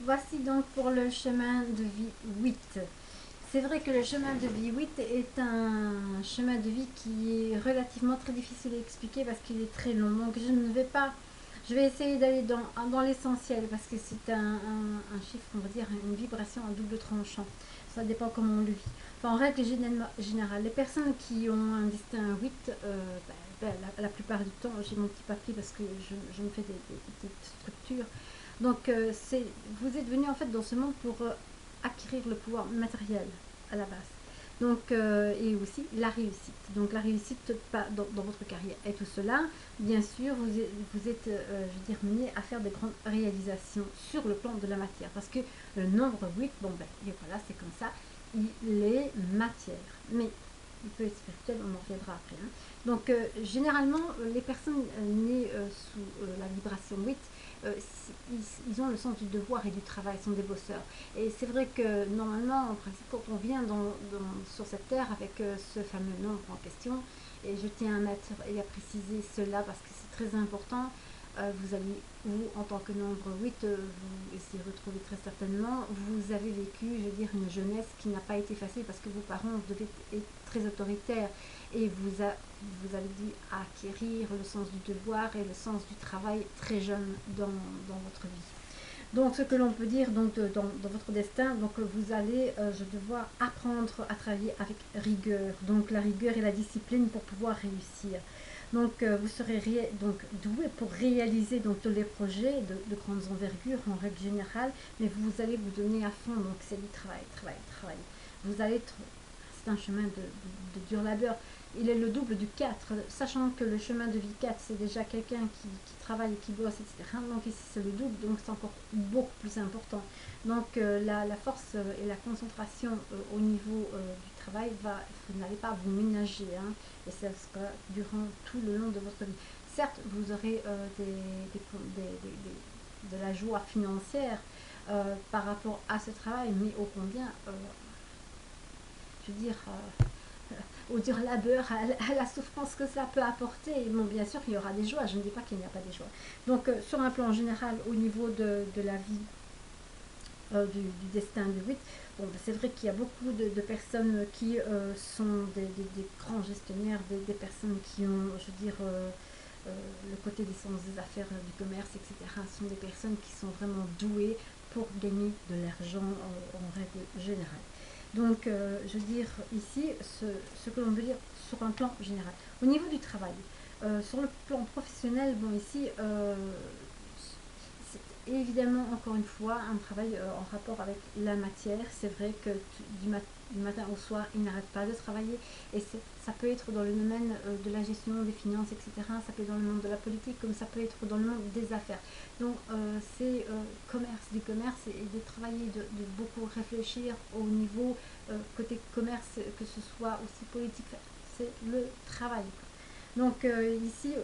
Voici donc pour le chemin de vie 8. C'est vrai que le chemin de vie 8 est un chemin de vie qui est relativement très difficile à expliquer parce qu'il est très long. Donc je ne vais pas, je vais essayer d'aller dans l'essentiel parce que c'est un chiffre, on va dire, une vibration à double tranchant. Ça dépend comment on le vit. Enfin, en règle générale, les personnes qui ont un destin 8, la plupart du temps, j'ai mon petit papier parce que je me fais des petites structures. Donc, vous êtes venu en fait dans ce monde pour acquérir le pouvoir matériel à la base. Donc, et aussi la réussite. Donc, la réussite pas dans votre carrière. Et tout cela, bien sûr, vous êtes je veux dire, mené à faire des grandes réalisations sur le plan de la matière. Parce que le nombre 8, bon ben, et voilà, c'est comme ça, il est matière. Mais il peut être spirituel, on en reviendra après. Hein. Donc, généralement, les personnes nées sous la vibration 8, euh, ils ont le sens du devoir et du travail, sont des bosseurs. Et c'est vrai que normalement, en principe, quand on vient sur cette terre avec ce fameux nom en question, et je tiens à mettre et à préciser cela parce que c'est très important, vous allez, vous, en tant que nombre 8, vous y retrouvez très certainement, vous avez vécu, je veux dire, une jeunesse qui n'a pas été facile parce que vos parents devaient être très autoritaires et vous avez dû acquérir le sens du devoir et le sens du travail très jeune dans votre vie. Donc, ce que l'on peut dire donc, dans votre destin, donc vous allez je devoir apprendre à travailler avec rigueur. Donc, la rigueur et la discipline pour pouvoir réussir. Donc, vous serez donc doué pour réaliser donc tous les projets de grandes envergures en règle générale, mais vous allez vous donner à fond. Donc, c'est du travail, travail, travail. Vous allez être, c'est un chemin de dur labeur. Il est le double du 4, sachant que le chemin de vie 4, c'est déjà quelqu'un qui travaille et qui bosse, etc. Donc ici, c'est le double, donc c'est encore beaucoup plus important. Donc la force et la concentration au niveau du travail, vous n'allez pas vous ménager, hein, et ça sera durant tout le long de votre vie. Certes, vous aurez de la joie financière par rapport à ce travail, mais ô combien, je veux dire, au dur labeur, à la souffrance que ça peut apporter. Bon, bien sûr, il y aura des joies, je ne dis pas qu'il n'y a pas des joies. Donc, sur un plan général, au niveau de la vie, du destin de 8, bon, c'est vrai qu'il y a beaucoup de personnes qui sont des grands gestionnaires, des personnes qui ont, je veux dire, le côté des sciences des affaires, du commerce, etc. Ce sont des personnes qui sont vraiment douées pour gagner de l'argent en règle générale. Donc, je veux dire, ici, ce que l'on veut dire sur un plan général. Au niveau du travail, sur le plan professionnel, bon, ici, c'est évidemment, encore une fois, un travail en rapport avec la matière. C'est vrai que du matin au soir, il n'arrête pas de travailler. Et ça peut être dans le domaine de la gestion des finances, etc. Ça peut être dans le monde de la politique, comme ça peut être dans le monde des affaires. Donc, c'est commerce, du commerce et de travailler, de beaucoup réfléchir au niveau côté commerce, que ce soit aussi politique. C'est le travail. Donc ici,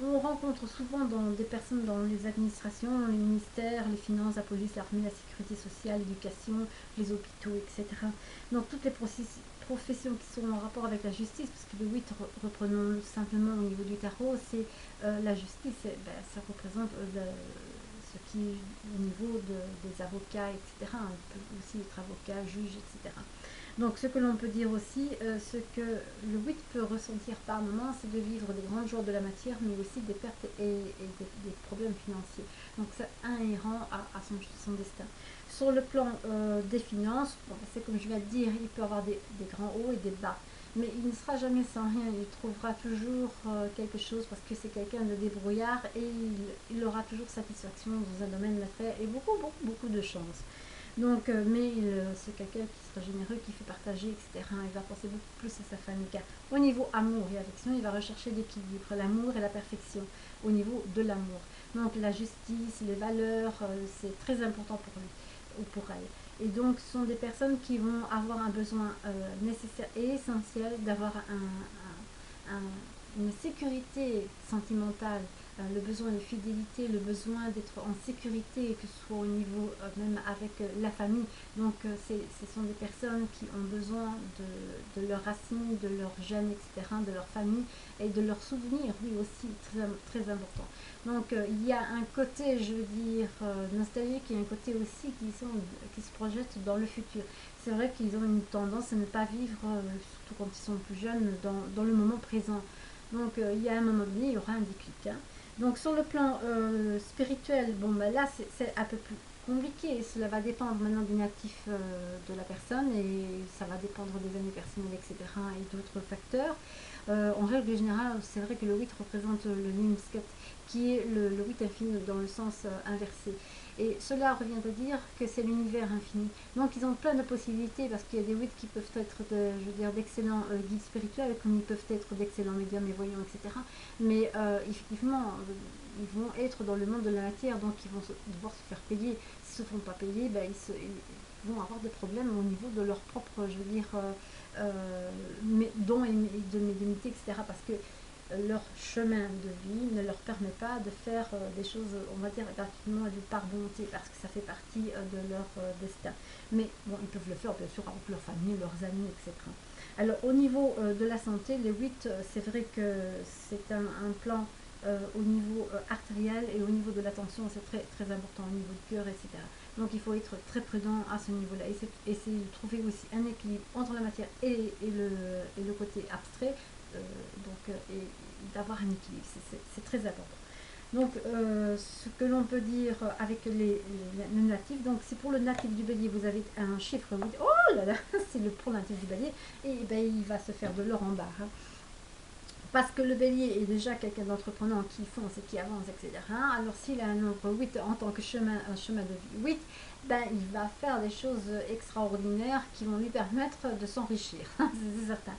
on rencontre souvent des personnes dans les administrations, les ministères, les finances, la police, l'armée, la sécurité sociale, l'éducation, les hôpitaux, etc. Donc toutes les professions qui sont en rapport avec la justice, parce que le 8, reprenons simplement au niveau du tarot, c'est la justice, ça représente ce qui est au niveau des avocats, etc. On peut aussi être avocat, juge, etc. Donc ce que l'on peut dire aussi, ce que le 8 peut ressentir par moment, c'est de vivre des grandes joies de la matière, mais aussi des pertes et des problèmes financiers. Donc c'est inhérent à son destin. Sur le plan des finances, bon, c'est comme je viens de dire, il peut avoir des grands hauts et des bas. Mais il ne sera jamais sans rien, il trouvera toujours quelque chose parce que c'est quelqu'un de débrouillard et il aura toujours satisfaction dans un domaine d'affaires et beaucoup, beaucoup, beaucoup de chance. Donc, mais c'est quelqu'un qui sera généreux, qui fait partager, etc. Il va penser beaucoup plus à sa famille. Car au niveau amour et affection, il va rechercher l'équilibre, l'amour et la perfection au niveau de l'amour. Donc la justice, les valeurs, c'est très important pour lui ou pour elle. Et donc, ce sont des personnes qui vont avoir un besoin nécessaire et essentiel d'avoir une sécurité sentimentale le besoin de fidélité, le besoin d'être en sécurité, que ce soit au niveau même avec la famille. Donc ce sont des personnes qui ont besoin de leurs racines, de leurs gènes, etc., de leur famille et de leurs souvenirs, oui aussi, très, très important. Donc il y a un côté, je veux dire, nostalgique et un côté aussi qui se projette dans le futur. C'est vrai qu'ils ont une tendance à ne pas vivre, surtout quand ils sont plus jeunes, dans le moment présent. Donc il y a un moment donné, il y aura un déclic, hein. Donc sur le plan spirituel, bon ben là c'est un peu plus compliqué. Cela va dépendre maintenant du natif de la personne et ça va dépendre des années personnelles, etc. et d'autres facteurs. En règle générale, c'est vrai que le 8 représente le Nimsket, qui est le 8 infini dans le sens inversé. Et cela revient à dire que c'est l'univers infini. Donc ils ont plein de possibilités parce qu'il y a des 8 qui peuvent être, je veux dire, d'excellents guides spirituels, comme ils peuvent être d'excellents médiums et voyants, etc. Mais effectivement, ils vont être dans le monde de la matière, donc ils vont devoir se faire payer. S'ils ne se font pas payer, ben, ils vont avoir des problèmes au niveau de leur propre, je veux dire, dons et de médiumnité, etc. Parce que leur chemin de vie ne leur permet pas de faire des choses, on va dire, gratuitement et par volonté, parce que ça fait partie de leur destin. Mais bon, ils peuvent le faire, bien sûr, avec leur famille, leurs amis, etc. Alors, au niveau de la santé, les 8, c'est vrai que c'est un plan au niveau artériel et au niveau de l'attention, c'est très, très important au niveau du cœur, etc. Donc, il faut être très prudent à ce niveau-là. Essayer de trouver aussi un équilibre entre la matière et le côté abstrait, et d'avoir un équilibre, c'est très important. Donc, ce que l'on peut dire avec le natif, donc c'est pour le natif du bélier, vous avez un chiffre 8, oh là là, c'est pour le natif du bélier, et ben, il va se faire de l'or en barre, hein. Parce que le bélier est déjà quelqu'un d'entreprenant qui fonce et qui avance, etc. Alors s'il a un nombre 8 en tant que un chemin de vie 8, ben, il va faire des choses extraordinaires qui vont lui permettre de s'enrichir, c'est certain.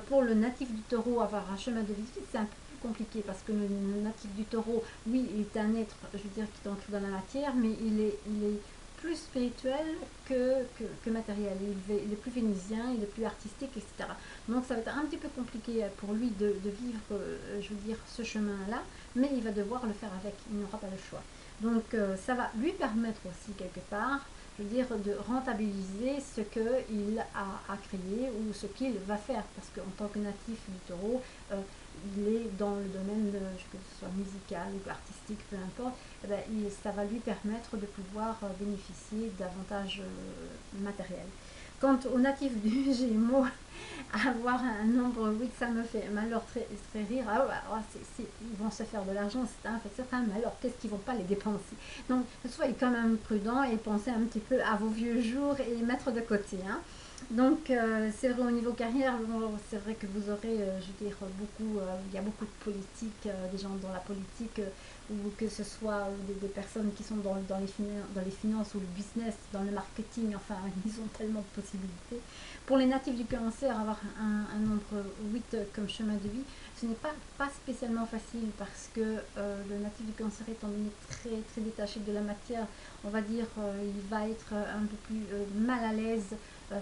Pour le natif du taureau, avoir un chemin de vie 8, c'est un peu plus compliqué parce que le natif du taureau, oui, il est un être, je veux dire, qui est ancré dans la matière, mais il est plus spirituel que matériel. Il est plus vénusien, il est plus artistique, etc. Donc ça va être un petit peu compliqué pour lui de vivre, je veux dire, ce chemin-là, mais il va devoir le faire avec, il n'aura pas le choix. Donc ça va lui permettre aussi quelque part, je veux dire, de rentabiliser ce qu'il a créé ou ce qu'il va faire, parce qu'en tant que natif du taureau, il est dans le domaine, que ce soit musical ou artistique, peu importe, eh ben, ça va lui permettre de pouvoir bénéficier d'avantages matériels. Quant aux natifs du Gémeaux, avoir un nombre 8, ça me fait malheur très, très rire. Ah, ils vont se faire de l'argent, c'est un fait certain, mais alors qu'est-ce qu'ils vont pas les dépenser? Donc, soyez quand même prudent et pensez un petit peu à vos vieux jours et mettre de côté, hein. Donc, c'est vrai au niveau carrière, bon, c'est vrai que vous aurez, je veux dire, il y a beaucoup de politique, des gens dans la politique, ou que ce soit des personnes qui sont dans les finances ou le business, dans le marketing, enfin, ils ont tellement de possibilités. Pour les natifs du cancer, avoir un nombre 8 comme chemin de vie, ce n'est pas spécialement facile parce que le natif du cancer, étant donné très, très détaché de la matière, on va dire, il va être un peu plus mal à l'aise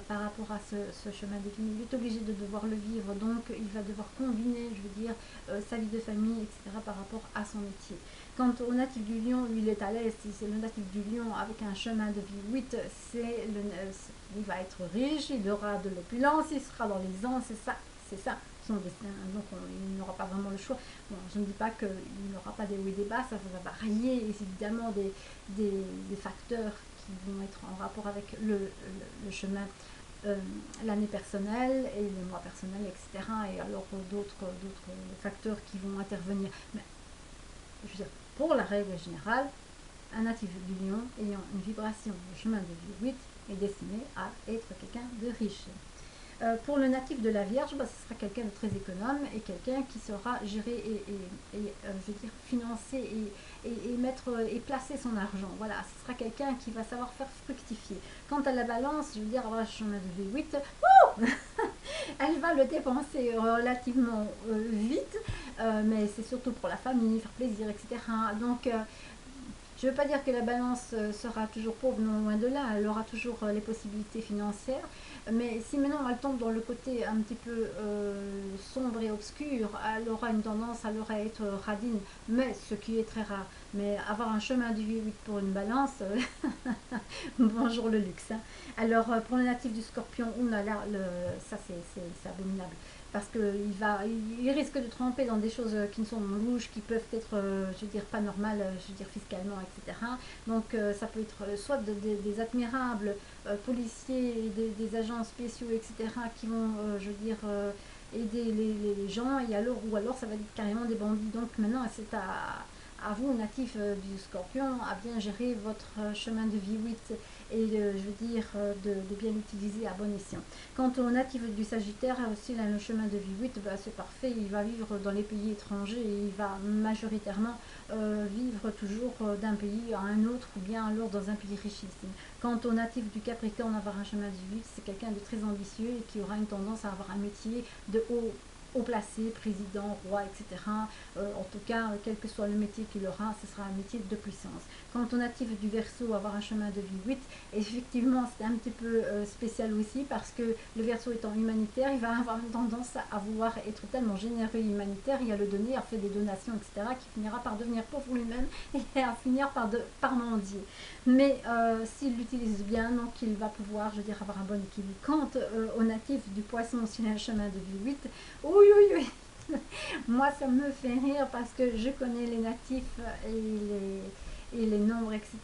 par rapport à ce chemin de vie. Il est obligé de devoir le vivre, donc il va devoir combiner, je veux dire, sa vie de famille, etc. par rapport à son métier. Quant au natif du lion, lui, il est à l'aise, c'est le natif du lion avec un chemin de vie 8, il va être riche, il aura de l'opulence, il sera dans les ans, c'est ça son destin, donc il n'aura pas vraiment le choix. Bon, je ne dis pas qu'il n'aura pas des hauts et des bas, ça va varier évidemment des facteurs qui vont être en rapport avec le chemin, l'année personnelle et les mois personnels, etc. Et alors d'autres facteurs qui vont intervenir. Mais je veux dire, pour la règle générale, un natif du lion ayant une vibration de chemin de vie 8 est destiné à être quelqu'un de riche. Pour le natif de la Vierge, ce sera quelqu'un de très économe et quelqu'un qui saura gérer je veux dire, financer et placer son argent. Voilà, ce sera quelqu'un qui va savoir faire fructifier. Quant à la balance, je veux dire, avoir un chemin de vie 8, elle va le dépenser relativement vite, mais c'est surtout pour la famille, faire plaisir, etc. Donc, Je ne veux pas dire que la balance sera toujours pauvre, non, loin de là, elle aura toujours les possibilités financières, mais si maintenant elle tombe dans le côté un petit peu sombre et obscur, elle aura une tendance à être radine, mais ce qui est très rare. Mais avoir un chemin du vie 8 pour une balance, bonjour le luxe, hein. Alors pour le natif du scorpion, là, ça c'est abominable. Parce qu'il risque de tremper dans des choses qui ne sont louches, qui peuvent être, je veux dire, pas normales, je veux dire, fiscalement, etc. Donc ça peut être soit des admirables policiers, des agents spéciaux, etc., qui vont, je veux dire, aider les gens, ou alors ça va être carrément des bandits. Donc maintenant, c'est à vous, natifs du scorpion, à bien gérer votre chemin de vie 8 et je veux dire de bien l'utiliser à bon escient. Quant au natif du sagittaire, aussi là, le chemin de vie 8, bah, c'est parfait, il va vivre dans les pays étrangers et il va majoritairement vivre toujours d'un pays à un autre ou bien alors dans un pays richissime. Quant au natif du Capricorne, avoir un chemin de vie 8, c'est quelqu'un de très ambitieux et qui aura une tendance à avoir un métier de haut placé, président, roi, etc. En tout cas, quel que soit le métier qu'il aura, ce sera un métier de puissance. Quant au natif du Verseau, avoir un chemin de vie 8, effectivement, c'est un petit peu spécial aussi parce que le Verseau étant humanitaire, il va avoir une tendance à vouloir être tellement généreux et humanitaire et à le donner, à faire des donations, etc., qui finira par devenir pauvre lui-même et à finir par mendier. Mais s'il l'utilise bien, donc il va pouvoir, je veux dire, avoir un bon équilibre. Quant au natif du Poisson, s'il a un chemin de vie 8, oui, oui, oui. Moi, ça me fait rire parce que je connais les natifs et les nombres, etc.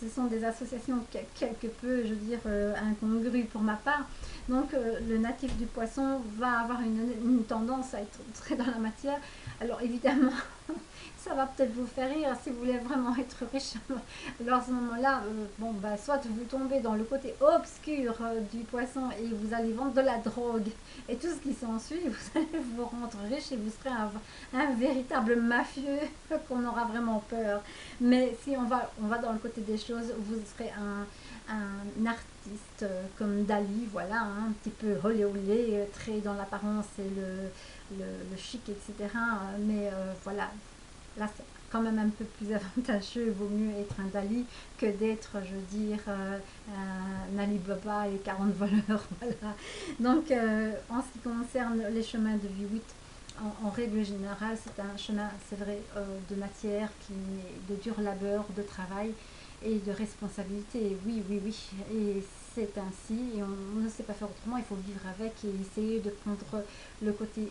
Ce sont des associations quelque peu, je veux dire, incongrues pour ma part. Donc, le natif du poisson va avoir une tendance à être très dans la matière. Alors, évidemment, ça va peut-être vous faire rire si vous voulez vraiment être riche. Alors à ce moment-là, bon, bah, soit vous tombez dans le côté obscur du poisson et vous allez vendre de la drogue et tout ce qui s'ensuit, vous allez vous rendre riche et vous serez un véritable mafieux qu'on aura vraiment peur. Mais si on va dans le côté des choses, vous serez un artiste comme Dali, voilà, hein, un petit peu olé olé, très dans l'apparence et le chic, etc. Mais voilà, là c'est quand même un peu plus avantageux, il vaut mieux être un Dali que d'être, je veux dire, un Alibaba et 40 voleurs, voilà. Donc, en ce qui concerne les chemins de vie 8, en règle générale, c'est un chemin, c'est vrai, de matière, qui est de dur labeur, de travail et de responsabilité. Oui, oui, oui. Et c'est ainsi, et on ne sait pas faire autrement, il faut vivre avec et essayer de prendre le côté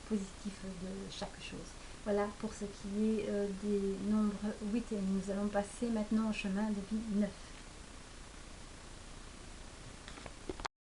positif de chaque chose. Voilà pour ce qui est des nombres 8 et nous allons passer maintenant au chemin de vie 9.